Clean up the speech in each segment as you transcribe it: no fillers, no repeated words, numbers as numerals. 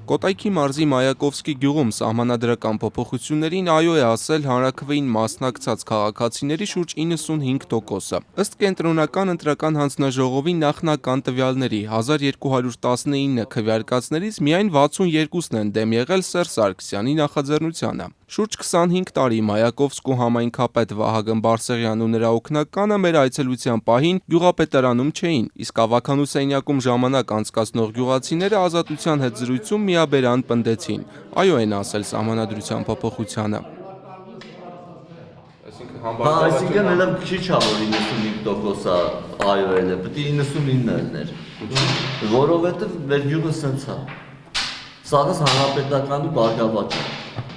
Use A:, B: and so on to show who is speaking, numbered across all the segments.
A: Կոտայքի մարզի Մայակովսկի գյուղում սահմանադրական փոփոխություններին այո է ասել հանրաքվեին մասնակցած քաղաքացիների շուրջ 95%-ը։ Ըստ կենտրոնական ընտրական հանձնաժողովի նախնական տվյալների 1219 քվեարկածներից միայն 62-ն են դեմ եղել Սերժ Սարգսյանի նախաձեռնությանը։ Շուրջ 25 տարի Մայակովսկու համայնքապետ Վահագն Բարսեղյանն ու նրա օգնականը մեր այցելության պահին գյուղապետարանում չէին, իսկ ավագանու սենյակում ժամանակ անցկացնող գյուղացիները Ազատության հետ զրույցում միաբերան պնդեցին, այո են ասել սահմանադրության փոփոխությանը։
B: Այսինքն հələ քիչ ա որ 95%-ը այո են, պետք է 99-ը լիներ, որովհետև մեր գյուղը սենց է, սաղս հանրապետականի բարգավաճ է,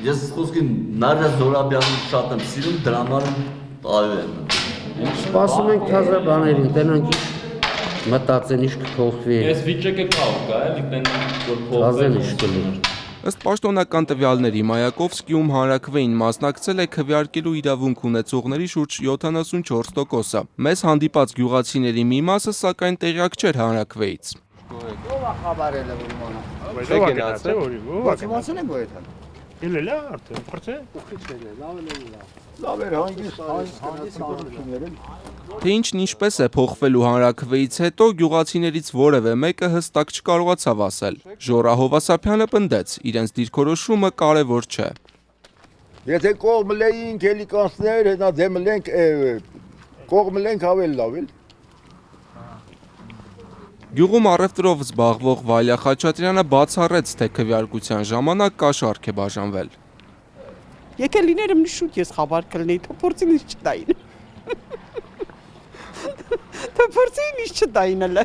B: ես խոսքին Նարեզ Զորաբյանը շատ եմ սիրում, դրա համար այո եմ։
C: Սպասում ենք թազա բաներին, տենանք մտածեն ինչ կփոխվի։
D: Այս վիճակը կա, էլի տենանք որ
C: փոխվեն ինչ կլինի։
A: Ըստ պաշտոնական տվյալների Մայակովսկիում հանրաքվեին մասնակցել է քվեարկելու իրավունք ունեցողների շուրջ 74%-ը։ Մեզ հանդիպած գյուղացիների մի մասը սակայն տեղյակ չէր հանրաքվեից։
E: Ո՞վ է խաբարել որ իմանա։
F: Ո՞վ է գնացել,
E: Ո՞վ է այդ։
F: Իլելա արդեն, փրկե։
E: Լավ էր հանգիստ հանրություններին։
A: Թե ինչն ինչպես է փոխվելու հանրաքվեից հետո գյուղացիներից որևէ մեկը հստակ չկարողացավ ասել։ Ժորա Հովասափյանը պնդեց, իրենց դիրքորոշումը կարևոր չէ։
E: Եթե կողմ լեինք էլի կանցներ, հետո դեմ լենք կողմ լենք ավել լավ էլ։
A: Գյուղում առևտրով զբաղվող Վալյա Խաչատրյանը բացառեց, թե քվեարկության ժամանակ կաշառք է բաժանվել։
G: Եկել լիներ եմ շուտ ես խաբար կլնեի, թփորձին ինչ չտային։ Թփորձին ինչ չտային հələ։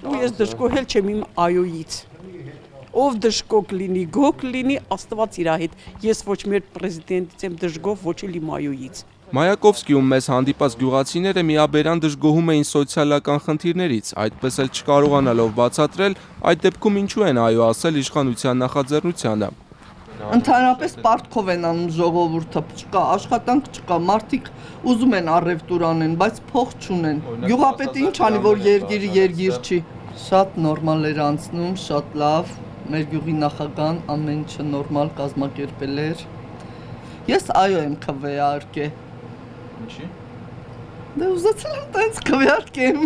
G: Ու ես դժգոհել չեմ իմ այոյից։ Ով դժգոհ լինի, գոհ լինի, Աստված իր հետ։ Ես ոչ մեր պրեզիդենտից եմ դժգոհ, ոչ էլ իմ այոյից։
A: Մայակովսկիում մեզ հանդիպած գյուղացիները միաբերան դժգոհում էին սոցիալական խնդիրներից, այդպես էլ չկարողանալով բացատրել, այդ դեպքում ինչու են այո ասել իշխանության նախաձեռնությանը։
H: Ընդհանրապես պարտքով են անում ժողովուրդը, չկա աշխատանք, չկա, մարդիկ ուզում են առևտուր անեն, բայց փող չունեն։ Գյուղապետը ինչ անի, որ երգիրը երգիր չի։ Շատ նորմալ էր անցնում, շատ լավ, մեր գյուղի նախագահան ամեն ինչը նորմալ կազմակերպել էր։ Ես այո եմ քվեարկել։ Ինչի՞։ Դե ուզեցել եմ տենց քվեարկեմ։